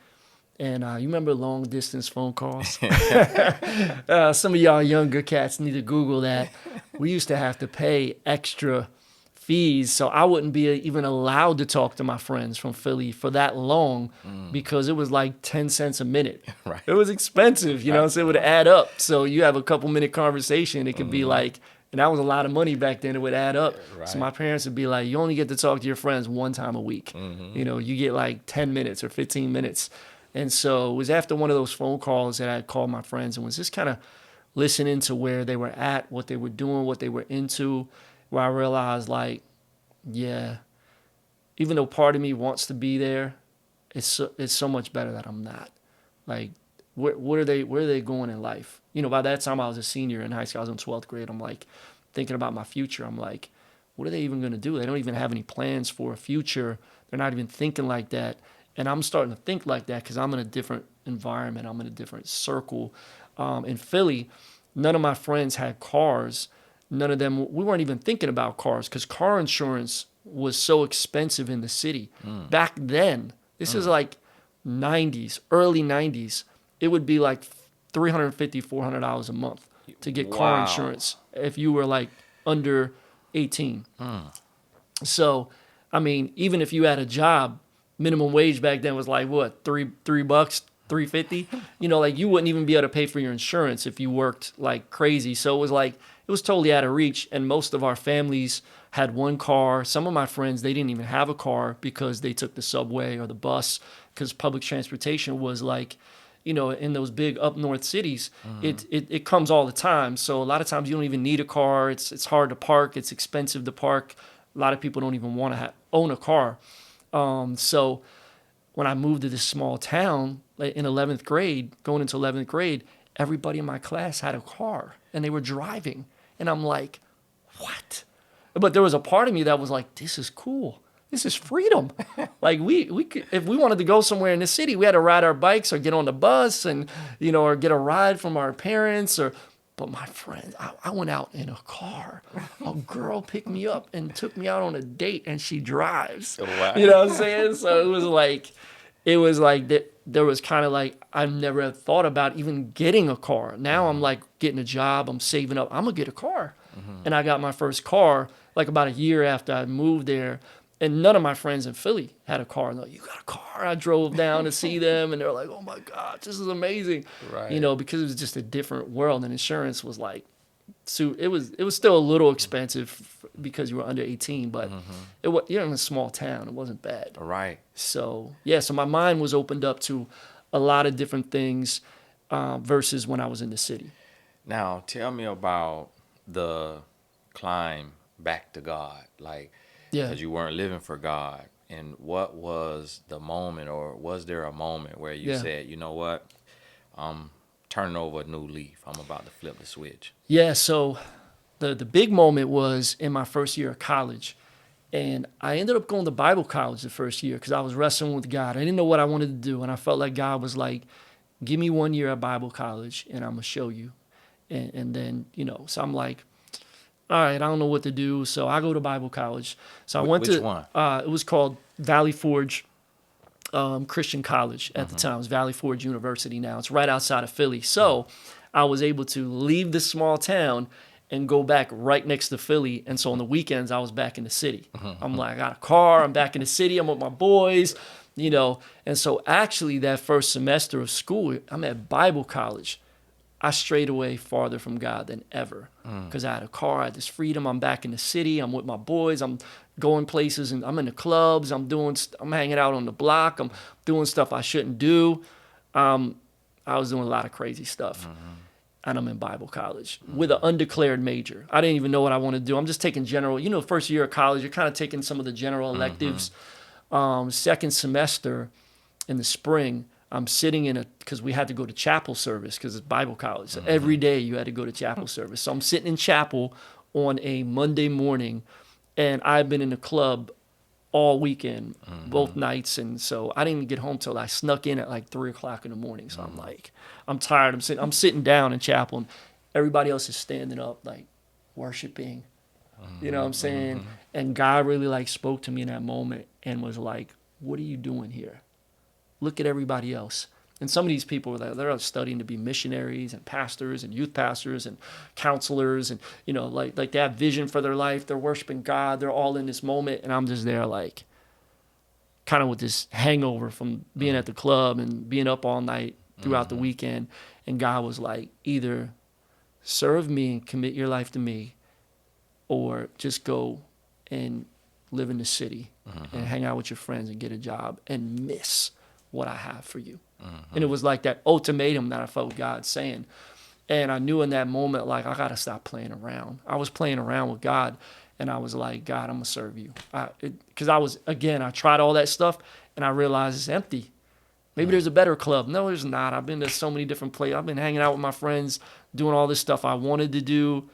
And you remember long distance phone calls? Some of y'all younger cats need to Google that. We used to have to pay extra fees, so I wouldn't be even allowed to talk to my friends from Philly for that long because it was like 10 cents a minute. Right. It was expensive, so it would add up. So you have a couple minute conversation, it could be like, and that was a lot of money back then, it would add up. Right. So my parents would be like, you only get to talk to your friends one time a week. You get like 10 minutes or 15 minutes. And so it was after one of those phone calls that I called my friends and was just kind of listening to where they were at, what they were doing, what they were into, where I realized like, yeah, even though part of me wants to be there, it's so much better that I'm not. Like, where are they going in life? By that time I was a senior in high school. I was in 12th grade. I'm like thinking about my future. I'm like, what are they even going to do? They don't even have any plans for a future. They're not even thinking like that. And I'm starting to think like that because I'm in a different environment. I'm in a different circle. In Philly, none of my friends had cars. None of them, we weren't even thinking about cars because car insurance was so expensive in the city. Back then, this is like 90s, early 90s, it would be like $350, $400 a month to get car Wow. insurance if you were like under 18. So, I mean, even if you had a job, minimum wage back then was like what, $3, $3.50. Like you wouldn't even be able to pay for your insurance if you worked like crazy. So it was totally out of reach. And most of our families had one car. Some of my friends, they didn't even have a car because they took the subway or the bus because public transportation was like, in those big up north cities, it comes all the time. So a lot of times you don't even need a car. It's hard to park. It's expensive to park. A lot of people don't even want to own a car. So when I moved to this small town like in 11th grade, going into 11th grade, everybody in my class had a car and they were driving. And I'm like, what? But there was a part of me that was like, this is cool. This is freedom. Like we could, if we wanted to go somewhere in the city, we had to ride our bikes or get on the bus and, or get a ride from our parents but my friends, I went out in a car. A girl picked me up and took me out on a date and she drives. Wow. You know what I'm saying? So it was like that. There was kind of like, I've never thought about even getting a car. Now I'm like getting a job. I'm saving up. I'm going to get a car. And I got my first car like about a year after I moved there. And none of my friends in Philly had a car. And they're like, you got a car? I drove down to see them. And they're like, oh my God, this is amazing. Right. Because it was just a different world. And insurance was like suit. It was still a little expensive because you were under 18, but it was, you're in a small town. It wasn't bad. All right. So yeah, so my mind was opened up to a lot of different things versus when I was in the city. Now, tell me about the climb back to God, like, Yeah. because you weren't living for God. And what was the moment, or was there a moment where you Yeah. said, you know what, I'm turning over a new leaf. I'm about to flip the switch. Yeah, so the big moment was in my first year of college. And I ended up going to Bible college the first year because I was wrestling with God. I didn't know what I wanted to do. And I felt like God was like, give me 1 year at Bible college and I'm going to show you. And then, so I'm like, all right, I don't know what to do. So I go to Bible college. So I went Which to, one? it was called Valley Forge Christian College at the time. It was Valley Forge University now. It's right outside of Philly. So I was able to leave this small town and go back right next to Philly. And so on the weekends, I was back in the city. I'm like, I got a car. I'm back in the city. I'm with my boys, And so actually that first semester of school, I'm at Bible college. I strayed away farther from God than ever because I had a car, I had this freedom. I'm back in the city. I'm with my boys. I'm going places and I'm in the clubs. I'm hanging out on the block. I'm doing stuff I shouldn't do. I was doing a lot of crazy stuff. And I'm in Bible college with an undeclared major. I didn't even know what I wanted to do. I'm just taking general, first year of college, you're kind of taking some of the general electives. Second semester in the spring, I'm sitting because we had to go to chapel service because it's Bible college. So every day you had to go to chapel service. So I'm sitting in chapel on a Monday morning, and I've been in the club all weekend, both nights. And so I didn't even get home till I snuck in at like 3:00 in the morning. So I'm like, I'm tired. I'm sitting down in chapel, and everybody else is standing up, like worshiping. You know what I'm saying? And God really like spoke to me in that moment and was like, what are you doing here? Look at everybody else. And some of these people, they're studying to be missionaries and pastors and youth pastors and counselors. And, like they have vision for their life. They're worshiping God. They're all in this moment. And I'm just there like kind of with this hangover from being at the club and being up all night throughout the weekend. And God was like, either serve me and commit your life to me, or just go and live in the city and hang out with your friends and get a job and miss what I have for you. And it was like that ultimatum that I felt God saying. And I knew in that moment, like, I got to stop playing around. I was playing around with God, and I was like, God, I'm going to serve you. Because I tried all that stuff, and I realized it's empty. Maybe there's a better club. No, there's not. I've been to so many different places. I've been hanging out with my friends, doing all this stuff I wanted to do,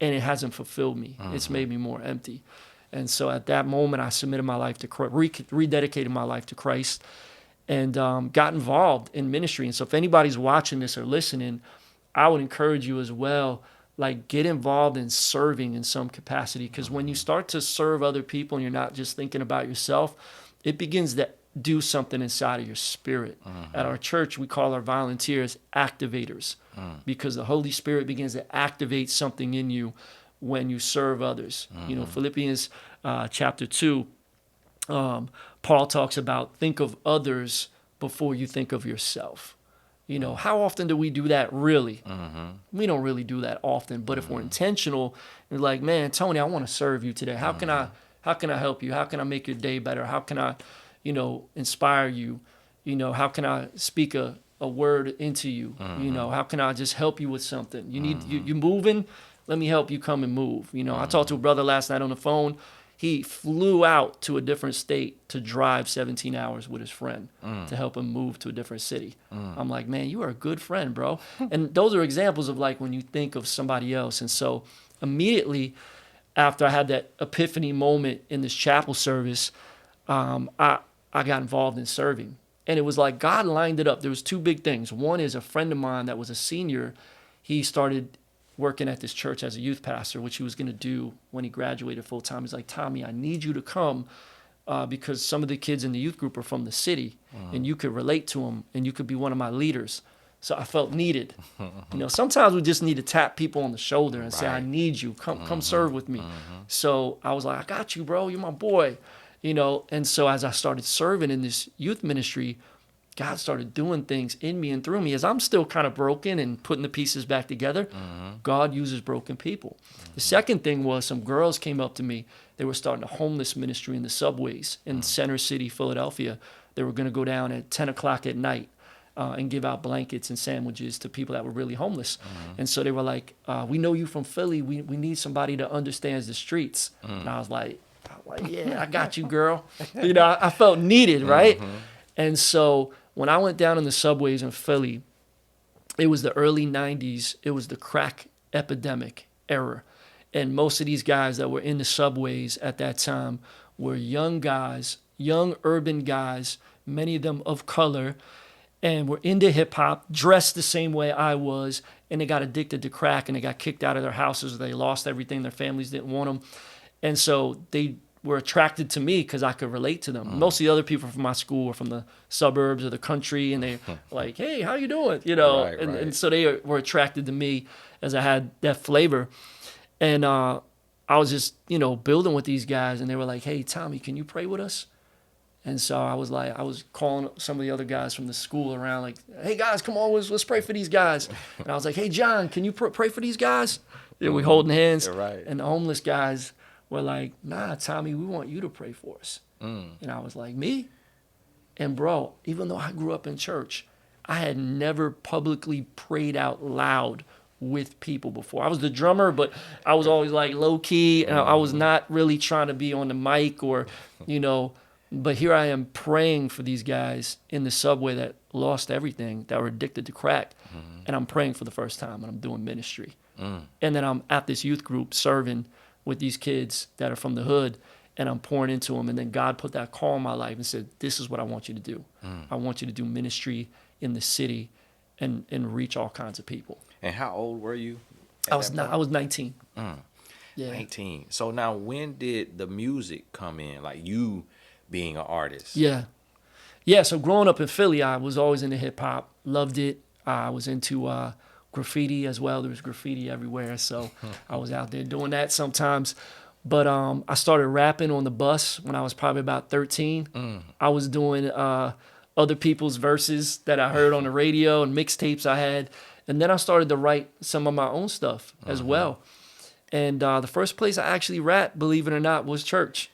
and it hasn't fulfilled me. It's made me more empty. And so at that moment, I submitted my life to Christ, rededicated my life to Christ, and got involved in ministry. And so if anybody's watching this or listening, I would encourage you as well, like, get involved in serving in some capacity. Because when you start to serve other people and you're not just thinking about yourself, it begins to do something inside of your spirit. At our church, we call our volunteers activators, because the Holy Spirit begins to activate something in you when you serve others. Philippians chapter 2, Paul talks about think of others before you think of yourself. How often do we do that really? We don't really do that often, but if we're intentional, we're like, man, Tony, I want to serve you today. How can I help you? How can I make your day better? How can I, inspire you? How can I speak a word into you? How can I just help you with something? You moving? Let me help you come and move. I talked to a brother last night on the phone. He flew out to a different state to drive 17 hours with his friend to help him move to a different city. I'm like, man, you are a good friend, bro. And those are examples of like when you think of somebody else. And so immediately after I had that epiphany moment in this chapel service, I got involved in serving. And it was like God lined it up. There was two big things. One is a friend of mine that was a senior. He started working at this church as a youth pastor, which he was going to do when he graduated full time. He's like, Tommy, I need you to come because some of the kids in the youth group are from the city, and you could relate to them, and you could be one of my leaders. So I felt needed. Sometimes we just need to tap people on the shoulder and say, I need you. Come serve with me. So I was like, I got you, bro. You're my boy. And so as I started serving in this youth ministry, God started doing things in me and through me as I'm still kind of broken and putting the pieces back together. God uses broken people. The second thing was some girls came up to me. They were starting a homeless ministry in the subways in Center City, Philadelphia. They were going to go down at 10 o'clock at night and give out blankets and sandwiches to people that were really homeless. And so they were like, we know you from Philly. We need somebody that understands the streets. And I was like, yeah, I got you, girl. You know, I felt needed, right? And so when I went down in the subways in Philly, it was the early 90s. It was the crack epidemic era. And most of these guys that were in the subways at that time were young guys, young urban guys, many of them of color, and were into hip hop, dressed the same way I was, and they got addicted to crack and they got kicked out of their houses. They lost everything. Their families didn't want them. And so they were attracted to me because I could relate to them. Most of the other people from my school were from the suburbs or the country, and they like, hey, how you doing? You know, and so they were attracted to me as I had that flavor. And I was just, you know, building with these guys, and they were like, hey, Tommy, can you pray with us? And so I was calling some of the other guys from the school around, like, hey, guys, come on, let's pray for these guys. And I was like, hey, John, can you pray for these guys? Yeah, we holding hands. And the homeless guys were like, nah, Tommy, we want you to pray for us. And I was like, me? And bro, even though I grew up in church, I had never publicly prayed out loud with people before. I was the drummer, but I was always like low key. And I was not really trying to be on the mic or, you know, but here I am praying for these guys in the subway that lost everything, that were addicted to crack. And I'm praying for the first time, and I'm doing ministry. And then I'm at this youth group serving with these kids that are from the hood, and I'm pouring into them. And then God put that call in my life and said, this is what I want you to do. I want you to do ministry in the city and reach all kinds of people. And how old were you? I was 19. Yeah. 19. So now when did the music come in? Like you being an artist? Yeah. Yeah, so growing up in Philly, I was always into hip hop, loved it. I was into graffiti as well. There was graffiti everywhere, so I was out there doing that sometimes. But I started rapping on the bus when I was probably about 13. I was doing other people's verses that I heard on the radio and mixtapes I had. And then I started to write some of my own stuff as well. And the first place I actually rapped, believe it or not, was church.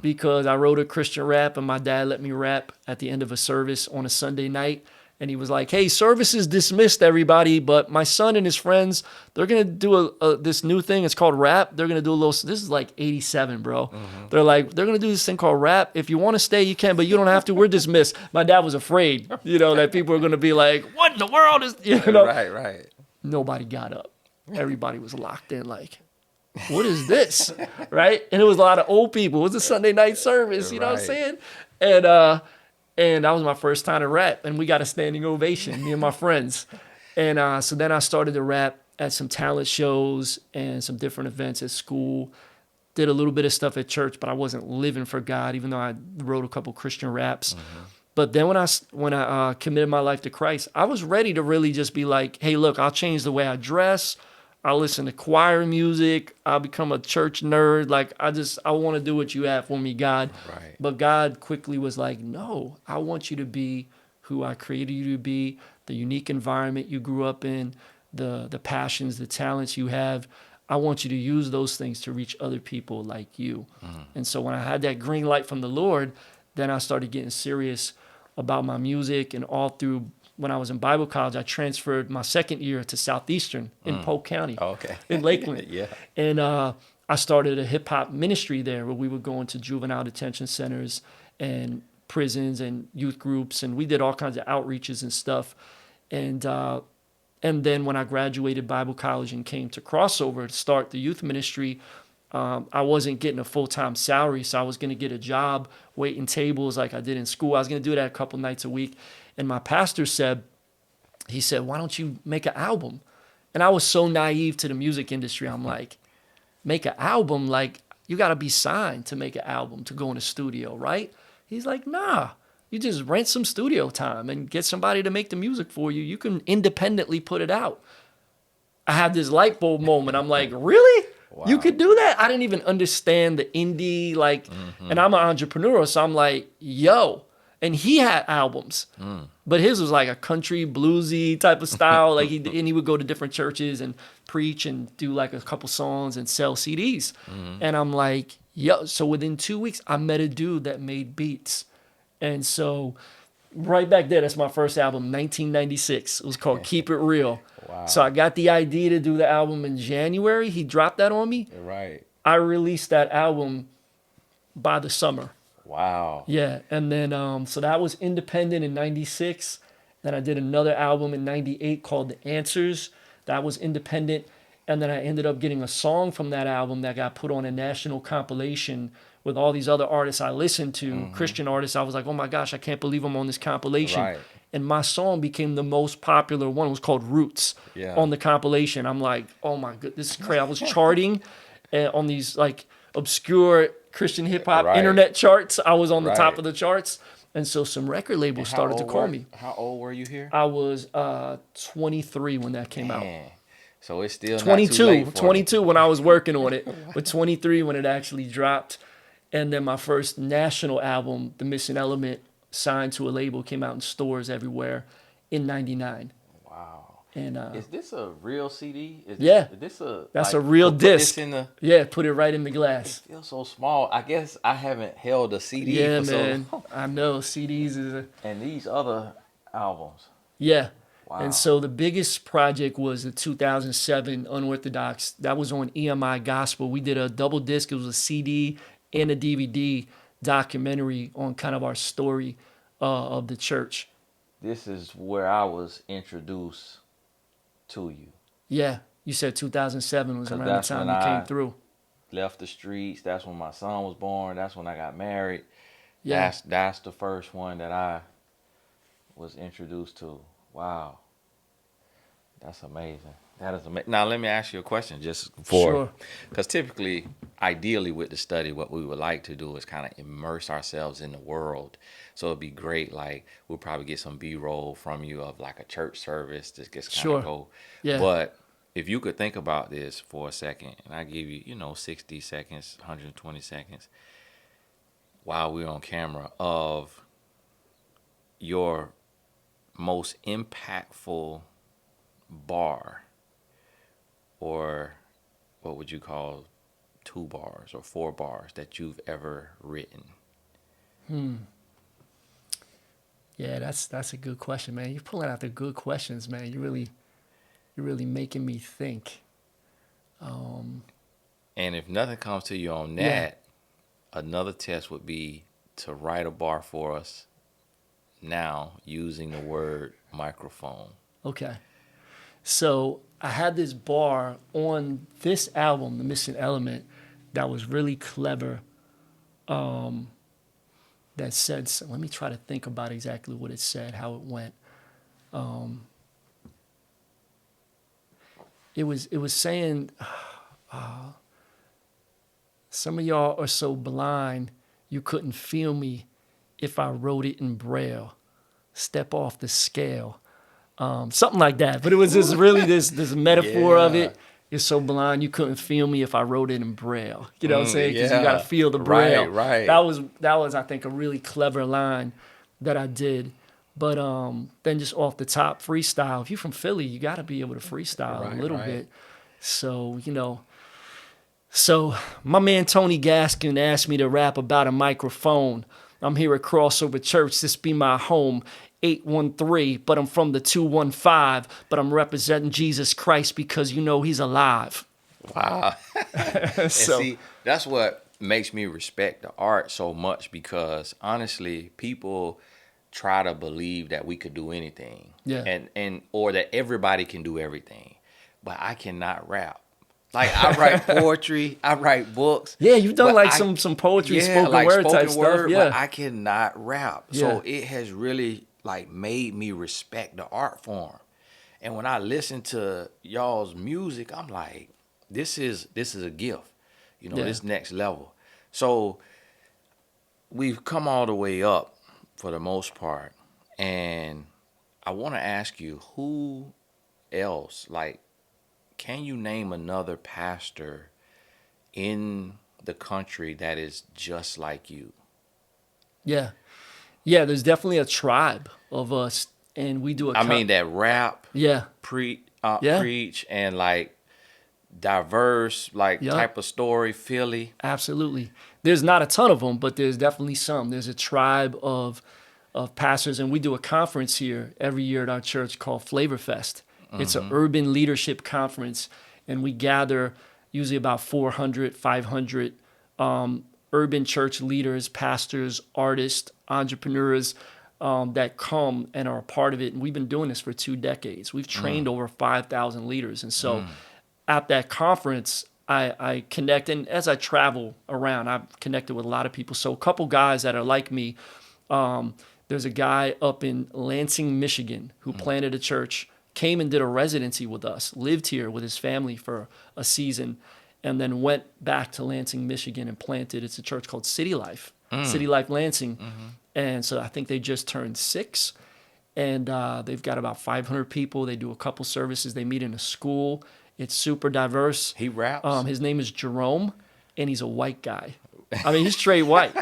Because I wrote a Christian rap, and my dad let me rap at the end of a service on a Sunday night. And he was like, hey, service is dismissed, everybody, but my son and his friends, they're going to do this new thing. It's called rap. They're going to do a little, this is like 87, bro. They're going to do this thing called rap. If you want to stay, you can, but you don't have to. We're dismissed. My dad was afraid, you know, that people were going to be like, what in the world is, you know? Right. Nobody got up. Everybody was locked in like, what is this? Right? And it was a lot of old people. It was a Sunday night service, you know what I'm saying? And that was my first time to rap, and we got a standing ovation, me and my friends. And so then I started to rap at some talent shows and some different events at school. Did a little bit of stuff at church, but I wasn't living for God, even though I wrote a couple Christian raps. But then when I committed my life to Christ, I was ready to really just be like, hey, look, I'll change the way I dress. I'll listen to choir music. I'll become a church nerd. Like, I want to do what you have for me, God. Right. But God quickly was like, no, I want you to be who I created you to be, the unique environment you grew up in, the passions, the talents you have. I want you to use those things to reach other people like you. And so when I had that green light from the Lord, then I started getting serious about my music. And all through when I was in Bible college, I transferred my second year to Southeastern in Polk County, in Lakeland. And I started a hip hop ministry there where we would go into juvenile detention centers and prisons and youth groups, and we did all kinds of outreaches and stuff. And then when I graduated Bible college and came to Crossover to start the youth ministry, I wasn't getting a full-time salary, so I was going to get a job waiting tables like I did in school. I was going to do that a couple nights a week. And my pastor said, why don't you make an album? And I was so naive to the music industry. I'm like, make an album? Like, you got to be signed to make an album, to go in the studio, right? He's like, nah, you just rent some studio time and get somebody to make the music for you. You can independently put it out. I had this light bulb moment. I'm like, really? Wow. You could do that? I didn't even understand the indie, like, and I'm an entrepreneur, so I'm like, yo. and he had albums, but his was like a country bluesy type of style. Like he would go to different churches and preach and do like a couple songs and sell CDs. And I'm like, yo. So within 2 weeks, I met a dude that made beats, and so right back there, that's my first album, 1996. It was called Keep It Real. Wow. So I got the idea to do the album in January. He dropped that on me. Right. I released that album by the summer. Wow. Yeah, and then so that was independent in '96. Then I did another album in '98 called The Answers. That was independent, and then I ended up getting a song from that album that got put on a national compilation with all these other artists I listened to, Christian artists. I was like, oh my gosh, I can't believe I'm on this compilation. Right. And my song became the most popular one. It was called Roots on the compilation. I'm like, oh my god, this is crazy. I was charting on these like obscure Christian hip hop internet charts. I was on the top of the charts. And so some record labels started to call me. How old were you here? I was 23 when that came out. So it's still 22, not too late for 22 when I was working on it, but 23 when it actually dropped. And then my first national album, The Missing Element, signed to a label, came out in stores everywhere in '99. Wow. And is this a real CD? Is this that's a real disc. This Put it right in the glass. It feels so small. I guess I haven't held a CD Yeah, for man. so long. I know CDs is And these other albums. Yeah. Wow. And so the biggest project was the 2007 Unorthodox. That was on EMI Gospel. We did a double disc. It was a CD and a DVD documentary on kind of our story of the church. This is where I was introduced to you. Yeah. You said 2007 was around the time you came through. Left the streets. That's when my son was born. That's when I got married. Yeah. That's the first one that I was introduced to. Wow. That's amazing. That is amazing. Now, let me ask you a question just for, because typically, ideally with the study, what we would like to do is kind of immerse ourselves in the world. So it'd be great, like, we'll probably get some B-roll from you of like a church service to just kind of go. Yeah. But if you could think about this for a second, and I give you, 60 seconds, 120 seconds, while we're on camera, of your most impactful bar, or what would you call 2 bars or 4 bars that you've ever written? Yeah, that's a good question, man. You're pulling out the good questions, man. You're really making me think. And if nothing comes to you on that, another test would be to write a bar for us now using the word microphone. Okay. So I had this bar on this album, The Missing Element, that was really clever. That said, let me try to think about exactly what it said, how it went. It was saying, some of y'all are so blind you couldn't feel me if I wrote it in Braille. Step off the scale. Something like that. But it was just really this metaphor of it. You're so blind you couldn't feel me if I wrote it in Braille. You know what I'm saying? Because you got to feel the Braille. Right. That was I think a really clever line that I did. But then just off the top, freestyle. If you're from Philly, you got to be able to freestyle a little bit. So, So my man Tony Gaskins asked me to rap about a microphone. I'm here at Crossover Church. This be my home. 813, but I'm from the 215, but I'm representing Jesus Christ because he's alive. Wow. And see, that's what makes me respect the art so much, because honestly, people try to believe that we could do anything. Yeah. And or that everybody can do everything. But I cannot rap. Like, I write poetry, I write books. Yeah, you've done like some poetry, spoken word type stuff. Yeah. But I cannot rap. So it has really made me respect the art form. And when I listen to y'all's music, I'm like, this is a gift. This next level. So we've come all the way up for the most part. And I want to ask you, who else, can you name another pastor in the country that is just like you? Yeah. Yeah, there's definitely a tribe of us, and we do a I mean that rap, yeah, yeah, preach, and like diverse like yeah, type of story, Philly. absolutely. There's not a ton of them, but there's definitely some. There's a tribe of pastors, and we do a conference here every year at our church called Flavor Fest. It's an urban leadership conference, and we gather usually about 400, 500 urban church leaders, pastors, artists, entrepreneurs that come and are a part of it. And we've been doing this for 2 decades. We've trained over 5,000 leaders. And so at that conference, I connect, and as I travel around, I've connected with a lot of people. So a couple guys that are like me. There's a guy up in Lansing, Michigan, who planted a church, came and did a residency with us, lived here with his family for a season, and then went back to Lansing, Michigan, and planted. It's a church called City Life, City Life Lansing. And so I think they just turned 6, and they've got about 500 people. They do a couple services. They meet in a school. It's super diverse. He raps. His name is Jerome, and he's a white guy. I mean, he's straight white.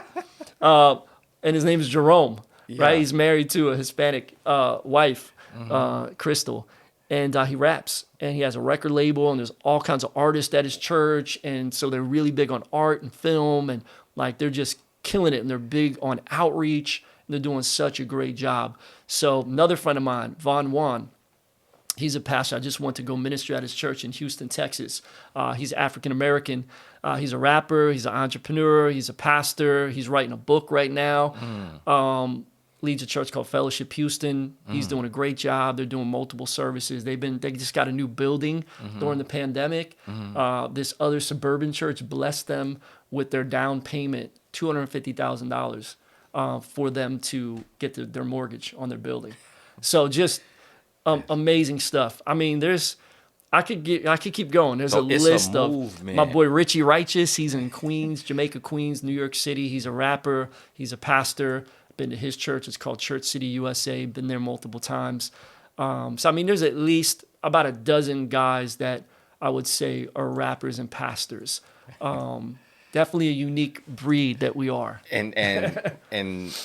And his name is Jerome, right? He's married to a Hispanic wife, Crystal, and he raps. And he has a record label, and there's all kinds of artists at his church, and so they're really big on art and film, and like they're just killing it, and they're big on outreach, and they're doing such a great job. So another friend of mine, Von Juan, he's a pastor. I just went to go minister at his church in Houston, Texas. He's African American. He's a rapper. He's an entrepreneur. He's a pastor. He's writing a book right now. Leads a church called Fellowship Houston. He's doing a great job. They're doing multiple services. They just got a new building during the pandemic. This other suburban church blessed them with their down payment, $250,000 for them to get their mortgage on their building. So just amazing stuff. I mean, I could keep going. There's So a it's list a of movement. my boy Richie Righteous. He's in Queens, Jamaica, Queens, New York City. He's a rapper. He's a pastor. Been to his church. It's called Church City USA. Been there multiple times. So I mean, there's at least about a dozen guys that I would say are rappers and pastors. Definitely a unique breed that we are. And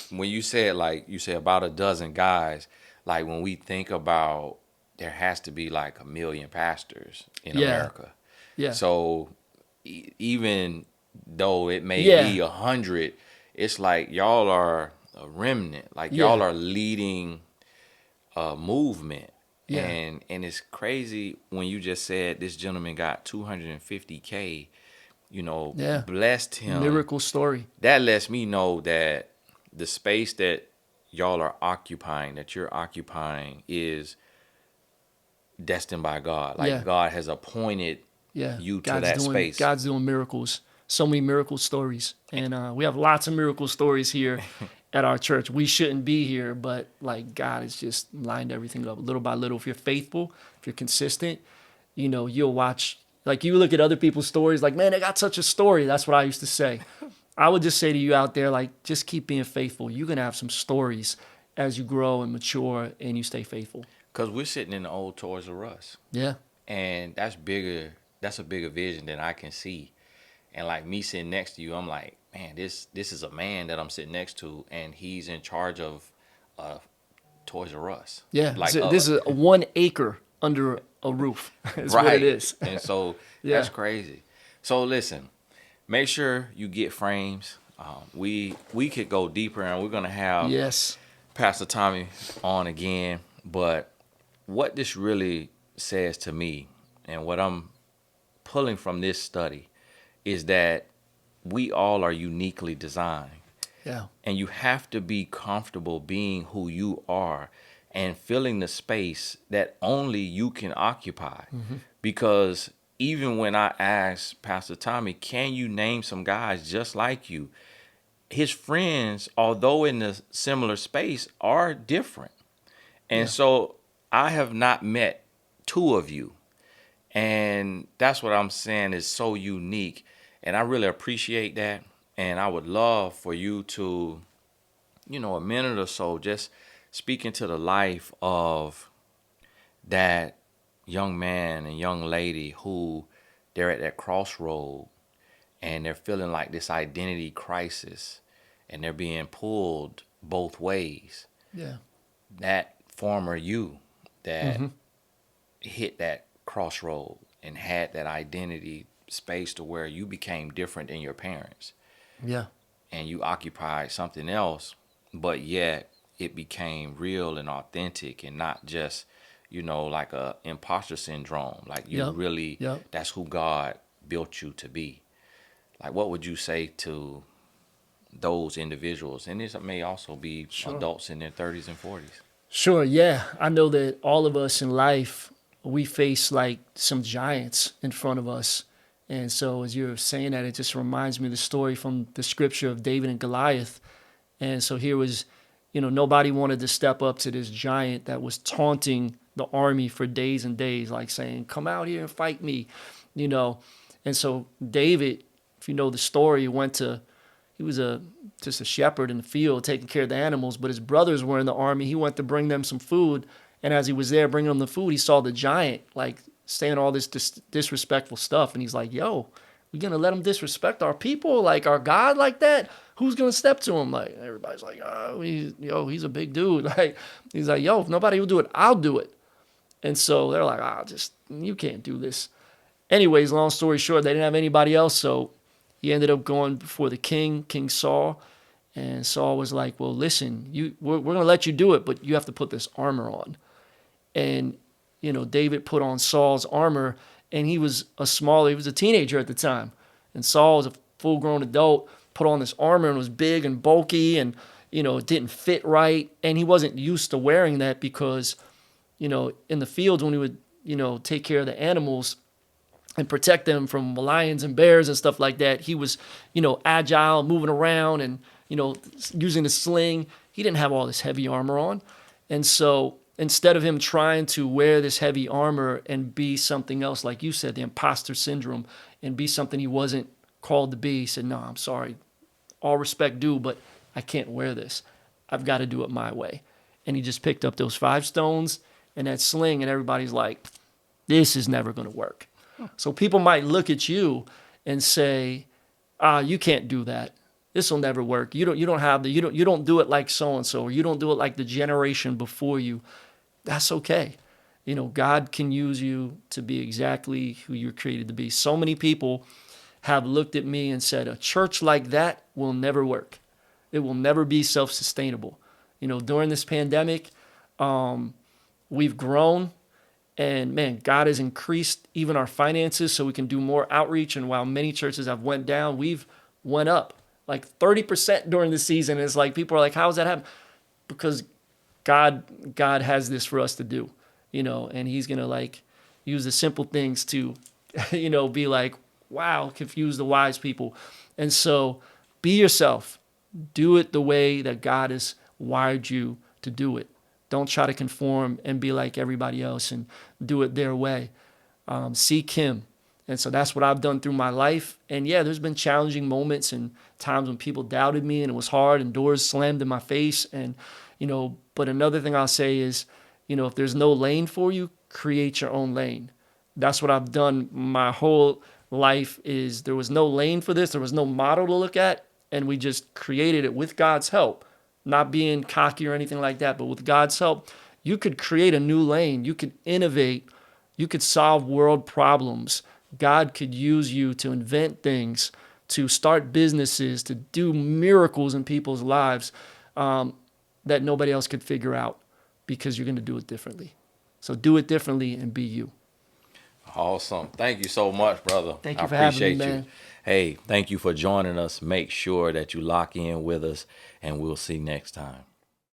when you say about a dozen guys, like when we think about there has to be like 1 million pastors in America. Yeah. So even though it may Yeah. be 100, it's like y'all are a remnant. Like Yeah. y'all are leading a movement. Yeah. And it's crazy when you just said this gentleman got 250K, Yeah. blessed him. Miracle story. That lets me know that the space that y'all are occupying, that you're occupying, is destined by God. Like Yeah. God has appointed Yeah. you to that space. God's doing miracles. So many miracle stories. And we have lots of miracle stories here at our church. We shouldn't be here, but like God has just lined everything up little by little. If you're faithful, if you're consistent, you'll watch. Like you look at other people's stories, like, man, they got such a story. That's what I used to say. I would just say to you out there, like, just keep being faithful. You're going to have some stories as you grow and mature and you stay faithful. Because we're sitting in the old Toys R Us. Yeah. And that's bigger. That's a bigger vision than I can see. And like me sitting next to you, I'm like, man, this is a man that I'm sitting next to, and he's in charge of Toys R Us. Yeah. Like This is 1 acre under a roof. That's right. what it is. And so Yeah. that's crazy. So listen, make sure you get frames. We could go deeper, and we're gonna have Yes. Pastor Tommy on again. But what this really says to me, and what I'm pulling from this study, is that we all are uniquely designed. Yeah. And you have to be comfortable being who you are and filling the space that only you can occupy. Because even when I asked Pastor Tommy, can you name some guys just like you? His friends, although in a similar space, are different. And so I have not met 2 of you. And that's what I'm saying is so unique. And I really appreciate that. And I would love for you to, a minute or so, just speak into the life of that young man and young lady who they're at that crossroad and they're feeling like this identity crisis and they're being pulled both ways. Yeah. That former you that hit that crossroad and had that identity space to where you became different than your parents Yeah. and you occupied something else, but yet it became real and authentic and not just, like a imposter syndrome. Like you Yep. really, Yep. that's who God built you to be. Like, what would you say to those individuals? And this may also be Sure. adults in their 30s and 40s. Sure. Yeah. I know that all of us in life, we face like some giants in front of us. And so as you're saying that, it just reminds me of the story from the scripture of David and Goliath. And so here was, nobody wanted to step up to this giant that was taunting the army for days and days, like saying, come out here and fight me, you know. And so David, if you know the story, he was just a shepherd in the field taking care of the animals, but his brothers were in the army. He went to bring them some food. And as he was there bringing them the food, he saw the giant like saying all this disrespectful stuff. And he's like, yo, we gonna let him disrespect our people, like our God, like that? Who's gonna step to him? Like everybody's like, oh, he's a big dude. Like he's like, yo, if nobody will do it, I'll do it. And so they're like, you can't do this. Anyways, long story short, they didn't have anybody else, so he ended up going before the king, King Saul, and Saul was like, well, listen, we're gonna let you do it, but you have to put this armor on. And David put on Saul's armor, and he was a teenager at the time. And Saul was a full-grown adult, put on this armor and was big and bulky, and it didn't fit right. And he wasn't used to wearing that because, in the fields when he would, take care of the animals and protect them from lions and bears and stuff like that, he was, agile, moving around and, using the sling. He didn't have all this heavy armor on. And so instead of him trying to wear this heavy armor and be something else, like you said, the imposter syndrome, and be something he wasn't called to be, he said, no, I'm sorry, all respect due, but I can't wear this. I've got to do it my way. And he just picked up those 5 stones and that sling, and everybody's like, this is never going to work. So people might look at you and say, you can't do that. This will never work. You don't do it like so and so, or you don't do it like the generation before you. That's okay. God can use you to be exactly who you're created to be. So many people have looked at me and said, a church like that will never work. It will never be self-sustainable. During this pandemic, we've grown, and man, God has increased even our finances so we can do more outreach. And while many churches have went down, we've went up like 30% during the season. It's like people are like, how does that happen? Because God has this for us to do, and he's going to like use the simple things to, be like, wow, confuse the wise people. And so be yourself. Do it the way that God has wired you to do it. Don't try to conform and be like everybody else and do it their way. Seek him. And so that's what I've done through my life. And yeah, there's been challenging moments and times when people doubted me and it was hard and doors slammed in my face. And, but another thing I'll say is, if there's no lane for you, create your own lane. That's what I've done my whole life. Is there was no lane for this. There was no model to look at. And we just created it with God's help. Not being cocky or anything like that, but with God's help, you could create a new lane. You could innovate. You could solve world problems. God could use you to invent things, to start businesses, to do miracles in people's lives that nobody else could figure out because you're going to do it differently. So do it differently and be you. Awesome. Thank you so much, brother. Thank you for having me, man. Hey, thank you for joining us. Make sure that you lock in with us, and we'll see you next time.